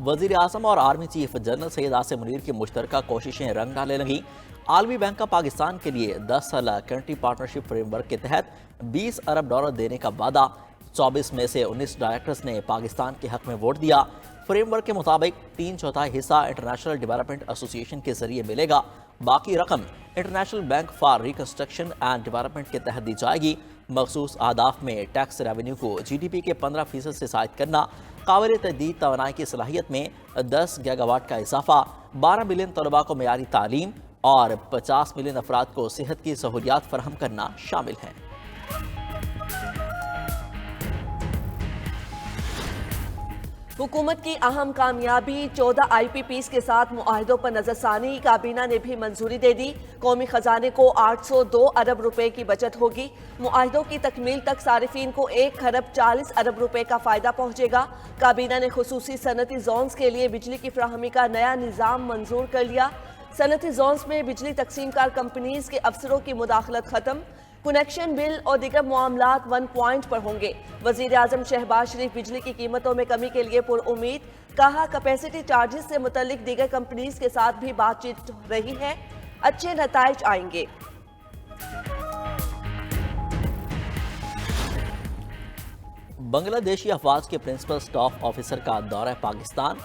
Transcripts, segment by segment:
وزیر اعظم اور army chief general سید آصم منیر کی مشترکہ کوششیں رنگ ڈالنے لگیں۔ عالمی بینک کا پاکستان کے لیے 10 سالہ کنٹری پارٹنرشپ فریم ورک کے تحت $20 ارب دینے کا وعدہ۔ 24 میں سے 19 ڈائریکٹرز نے پاکستان کے حق میں ووٹ دیا۔ فریم ورک کے مطابق 3/4 حصہ انٹرنیشنل ڈیولپمنٹ ایسوسی ایشن کے ذریعے ملے گا، باقی رقم international bank for reconstruction and development کے تحت دی جائے گی۔ مخصوص اہداف میں ٹیکس ریونیو کو GDP کے 15% سے زائد کرنا، قابل تجدید توانائی کی صلاحیت میں 10 گیگا واٹ کا اضافہ، 12 ملین طلباء کو معیاری تعلیم اور 50 ملین افراد کو صحت کی سہولیات فراہم کرنا شامل ہیں۔ حکومت کی اہم کامیابی 14 IPPs کے ساتھ معاہدوں پر نظر ثانی، کابینہ نے بھی منظوری دے دی۔ قومی خزانے کو 802 ارب روپے کی بچت ہوگی۔ معاہدوں کی تکمیل تک صارفین کو 1 خرب 40 ارب روپے کا فائدہ پہنچے گا۔ کابینہ نے خصوصی صنعتی زونز کے لیے بجلی کی فراہمی کا نیا نظام منظور کر لیا۔ صنعتی زونز میں بجلی تقسیم کار کمپنیز کے افسروں کی مداخلت ختم۔ کنیکشن بل اور دیگر معاملات 1 پوائنٹ پر ہوں گے۔ وزیر اعظم شہباز شریف بجلی کی قیمتوں میں کمی کے لیے پر امید، کہا کیپیسٹی چارجز سے متعلق دیگر کمپنیز کے ساتھ بھی بات چیت رہی ہے، اچھے نتائج آئیں گے۔ بنگلہ دیشی افواج کے پرنسپل سٹاف آفیسر کا دورہ پاکستان۔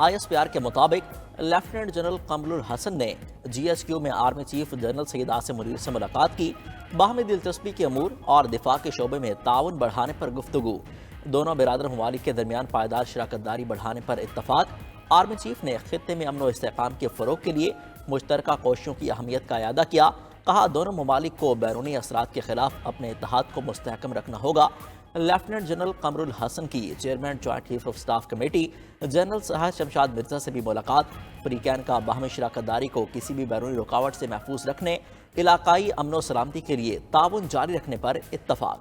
ISPR کے مطابق لیفٹیننٹ جنرل قمر الحسن نے GHQ میں آرمی چیف جنرل سید آصم منیر سے ملاقات کی۔ باہمی دلچسپی کے امور اور دفاع کے شعبے میں تعاون بڑھانے پر گفتگو۔ دونوں برادر ممالک کے درمیان پائیدار شراکت داری بڑھانے پر اتفاق۔ آرمی چیف نے خطے میں امن و استحکام کے فروغ کے لیے مشترکہ کوششوں کی اہمیت کا اعادہ کیا۔ کہا دونوں ممالک کو بیرونی اثرات کے خلاف اپنے اتحاد کو مستحکم رکھنا ہوگا۔ لیفٹیننٹ جنرل قمر الحسن کی chairman joint chief of staff committee general سہر شمشاد مرزا سے بھی ملاقات۔ فریقین کا باہمی شراکت داری کو کسی بھی بیرونی رکاوٹ سے محفوظ رکھنے، علاقائی امن و سلامتی کے لیے تعاون جاری رکھنے پر اتفاق۔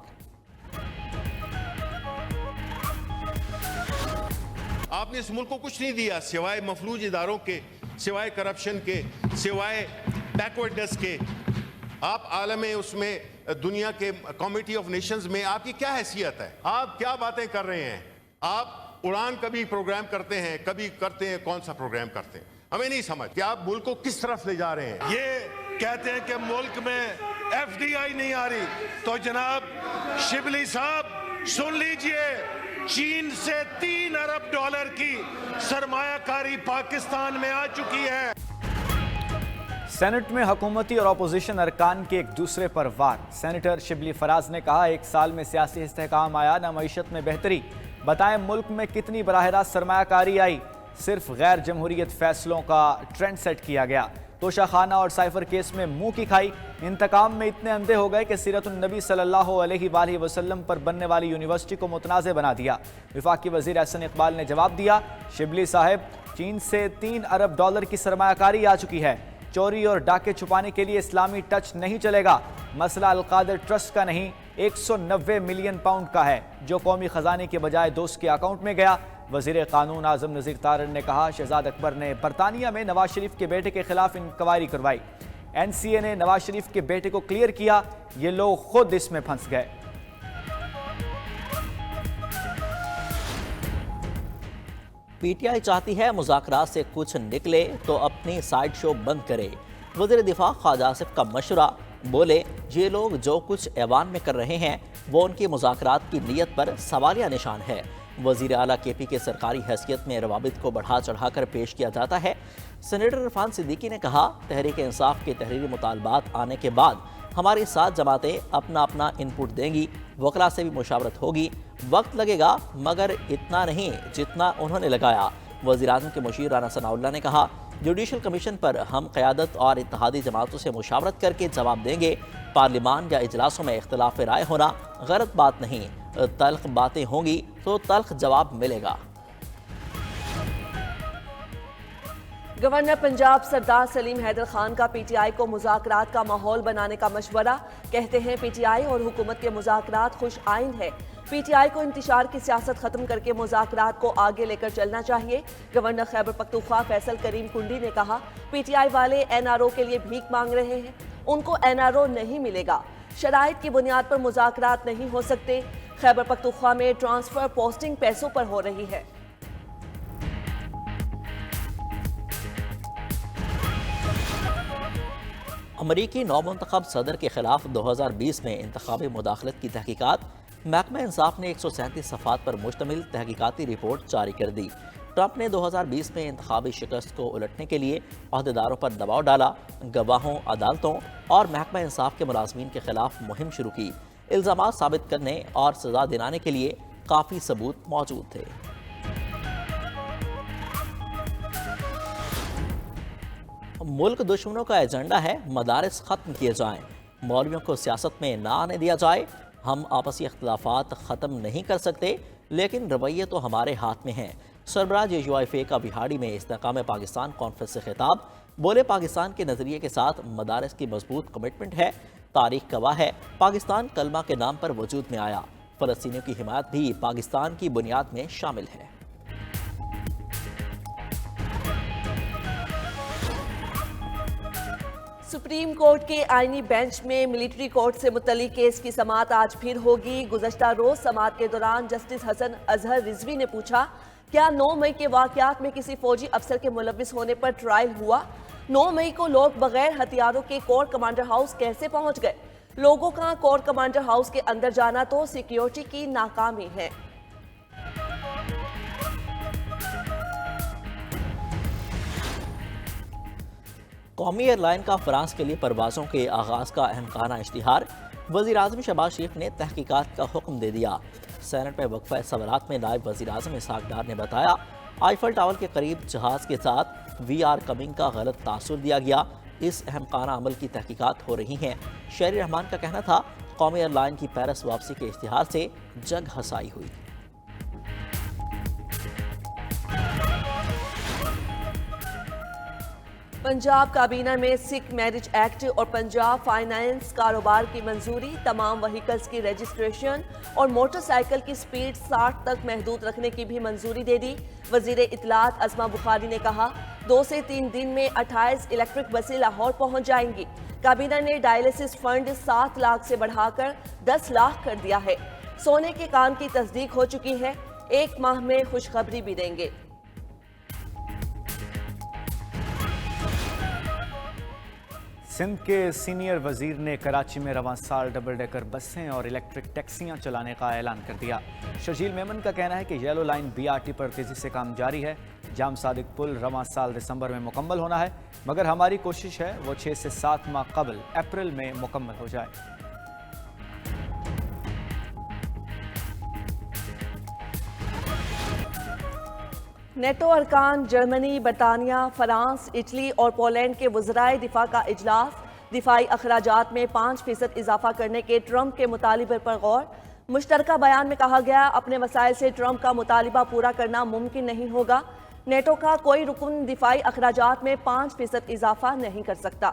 آپ نے اس ملک کو کچھ نہیں دیا سوائے مفلوج اداروں کے، سوائے کرپشن کے، سوائے بیکورڈنس کے۔ آپ عالم اس میں دنیا کے کمیٹی آف نیشنز میں آپ کی کیا حیثیت ہے؟ آپ کیا باتیں کر رہے ہیں؟ آپ اڑان کبھی پروگرام کرتے ہیں، کبھی کرتے ہیں، کون سا پروگرام کرتے ہیں؟ ہمیں نہیں سمجھ کہ آپ ملک کو کس طرف لے جا رہے ہیں۔ یہ کہتے ہیں کہ ملک میں FDI نہیں آ رہی، تو جناب شبلی صاحب سن لیجئے، چین سے $3 ارب کی سرمایہ کاری پاکستان میں آ چکی ہے۔ سینٹ میں حکومتی اور اپوزیشن ارکان کے ایک دوسرے پر وار۔ سینیٹر شبلی فراز نے کہا 1 سال میں سیاسی استحکام آیا نہ معیشت میں بہتری۔ بتائیں ملک میں کتنی براہ راست سرمایہ کاری آئی؟ صرف غیر جمہوریت فیصلوں کا ٹرینڈ سیٹ کیا گیا۔ توشہ خانہ اور سائفر کیس میں منہ کی کھائی۔ انتقام میں اتنے اندھے ہو گئے کہ سیرت النبی صلی اللہ علیہ وآلہ وسلم پر بننے والی یونیورسٹی کو متنازع بنا دیا۔ وفاقی وزیر احسن اقبال نے جواب دیا، شبلی صاحب چین سے $3 ارب کی سرمایہ کاری آ چکی ہے۔ چوری اور ڈاکے چھپانے کے لیے اسلامی ٹچ نہیں چلے گا۔ مسئلہ القادر ٹرسٹ کا نہیں، 190 ملین پاؤنڈ کا ہے جو قومی خزانے کے بجائے دوست کے اکاؤنٹ میں گیا۔ وزیر قانون اعظم نذیر طارڑ نے کہا شہزاد اکبر نے برطانیہ میں نواز شریف کے بیٹے کے خلاف انکوائری کروائی۔ NCA نے نواز شریف کے بیٹے کو کلیئر کیا، یہ لوگ خود اس میں پھنس گئے۔ PTI چاہتی ہے مذاکرات سے کچھ نکلے تو اپنی سائیڈ شو بند کرے۔ وزیر دفاع خواجہ آصف کا مشورہ، بولے یہ لوگ جو کچھ ایوان میں کر رہے ہیں وہ ان کی مذاکرات کی نیت پر سوالیہ نشان ہے۔ وزیر اعلیٰ KP کے سرکاری حیثیت میں روابط کو بڑھا چڑھا کر پیش کیا جاتا ہے۔ سینیٹر عرفان صدیقی نے کہا تحریک انصاف کے تحریری مطالبات آنے کے بعد ہماری 7 جماعتیں اپنا ان پٹ دیں گی، وکلاء سے بھی مشاورت ہوگی، وقت لگے گا مگر اتنا نہیں جتنا انہوں نے لگایا۔ وزیر اعظم کے مشیر رانا ثناء اللہ نے کہا جوڈیشل کمیشن پر ہم قیادت اور اتحادی جماعتوں سے مشاورت کر کے جواب دیں گے۔ پارلیمان یا اجلاسوں میں اختلاف رائے ہونا غلط بات نہیں، تلخ باتیں ہوں گی تو تلخ جواب ملے گا۔ گورنر پنجاب سردار سلیم حیدر خان کا PTI کو مذاکرات کا ماحول بنانے کا مشورہ، کہتے ہیں PTI اور حکومت کے مذاکرات خوش آئند ہے۔ PTI کو انتشار کی سیاست ختم کر کے مذاکرات کو آگے لے کر چلنا چاہیے۔ گورنر خیبر پختونخوا فیصل کریم کنڈی نے کہا PTI والے NRO کے لیے بھیک مانگ رہے ہیں، ان کو NRO نہیں ملے گا، شرائط کی بنیاد پر مذاکرات نہیں ہو سکتے۔ خیبر پختونخوا میں ٹرانسفر پوسٹنگ پیسوں پر ہو رہی ہے۔ امریکی نومنتخب صدر کے خلاف 2020 میں انتخابی مداخلت کی تحقیقات، محکمہ انصاف نے 137 صفحات پر مشتمل تحقیقاتی رپورٹ جاری کر دی۔ ٹرمپ نے 2020 میں انتخابی شکست کو الٹنے کے لیے عہدیداروں پر دباؤ ڈالا، گواہوں، عدالتوں اور محکمہ انصاف کے ملازمین کے خلاف مہم شروع کی۔ الزامات ثابت کرنے اور سزا دلانے کے لیے کافی ثبوت موجود تھے۔ ملک دشمنوں کا ایجنڈا ہے مدارس ختم کیے جائیں، مولویوں کو سیاست میں نہ آنے دیا جائے۔ ہم آپسی اختلافات ختم نہیں کر سکتے، لیکن رویے تو ہمارے ہاتھ میں ہیں۔ سربراہ JUIFA کا بہاڑی میں استحکام پاکستان کانفرنس سے خطاب، بولے پاکستان کے نظریے کے ساتھ مدارس کی مضبوط کمٹمنٹ ہے۔ تاریخ گواہ ہے پاکستان کلمہ کے نام پر وجود میں آیا، فلسطینیوں کی حمایت بھی پاکستان کی بنیاد میں شامل ہے۔ سپریم کورٹ کے آئینی بینچ میں ملٹری کورٹ سے متعلق کیس کی سماعت آج پھر ہوگی۔ گزشتہ روز سماعت کے دوران جسٹس حسن اظہر رضوی نے پوچھا، کیا 9 مئی کے واقعات میں کسی فوجی افسر کے ملوث ہونے پر ٹرائل ہوا؟ 9 مئی کو لوگ بغیر ہتھیاروں کے کور کمانڈر ہاؤس کیسے پہنچ گئے؟ لوگوں کا کور کمانڈر ہاؤس کے اندر جانا تو سیکیورٹی کی ناکامی ہے۔ قومی ایئر لائن کا فرانس کے لیے پروازوں کے آغاز کا اہمکانہ اشتہار، وزیر اعظم شہباز شریف نے تحقیقات کا حکم دے دیا۔ سینٹ میں وقفہ سوالات میں نائب وزیر اعظم اسحاق ڈار نے بتایا، آئیفل ٹاور کے قریب جہاز کے ساتھ VR کمنگ کا غلط تاثر دیا گیا۔ اس اہمکانہ عمل کی تحقیقات ہو رہی ہیں۔ شہری رحمان کا کہنا تھا، قومی ایئر لائن کی پیرس واپسی کے اشتہار سے جگ ہسائی ہوئی۔ پنجاب کابینہ میں سکھ میرج ایکٹ اور پنجاب فائنانس کاروبار کی منظوری، تمام وہیکلز کی رجسٹریشن اور موٹر سائیکل کی سپیڈ 60 تک محدود رکھنے کی بھی منظوری دے دی۔ وزیر اطلاعات عظمہ بخاری نے کہا، 2 سے 3 دن میں 28 الیکٹرک بسیں لاہور پہنچ جائیں گی۔ کابینہ نے ڈائلسس فنڈ 7 لاکھ سے بڑھا کر 10 لاکھ کر دیا ہے۔ سونے کے کان کی تصدیق ہو چکی ہے، 1 ماہ میں خوشخبری بھی دیں گے۔ سندھ کے سینئر وزیر نے کراچی میں رواں سال ڈبل ڈیکر بسیں اور الیکٹرک ٹیکسیاں چلانے کا اعلان کر دیا۔ شرجیل میمن کا کہنا ہے کہ یلو لائن BRT پر تیزی سے کام جاری ہے۔ جام صادق پل رواں سال دسمبر میں مکمل ہونا ہے، مگر ہماری کوشش ہے وہ 6 سے 7 ماہ قبل اپریل میں مکمل ہو جائے۔ نیٹو ارکان جرمنی، برطانیہ، فرانس، اٹلی اور پولینڈ کے وزرائے دفاع کا اجلاس، دفاعی اخراجات میں 5% اضافہ کرنے کے ٹرمپ کے مطالبے پر غور۔ مشترکہ بیان میں کہا گیا، اپنے وسائل سے ٹرمپ کا مطالبہ پورا کرنا ممکن نہیں ہوگا۔ نیٹو کا کوئی رکن دفاعی اخراجات میں 5% اضافہ نہیں کر سکتا۔